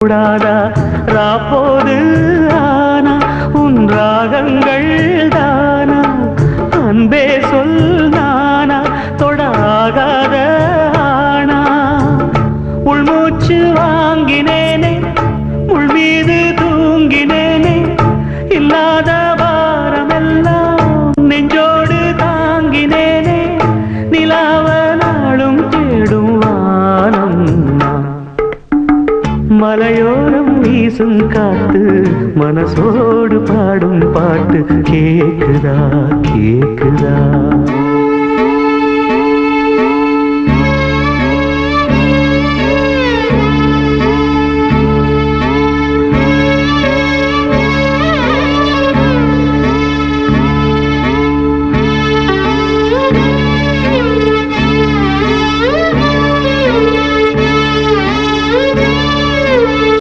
கூடாதா ராப்போது ஆனா உன் ராகங்கள் தானா அன்பே சொல் நானா தொடாகாத ஆனா உள்மூச்சு வாங்கினேனே உள் மீது தூங்கினேனே இல்லாத வாரமெல்லாம் நெஞ்சோடு தாங்கினேனே நிலாவ நாளும் தேடும் வானம் மலையோரம் வீசும் காத்து மனசோடு பாடும் பாட்டு கேக்குதா கேக்குதா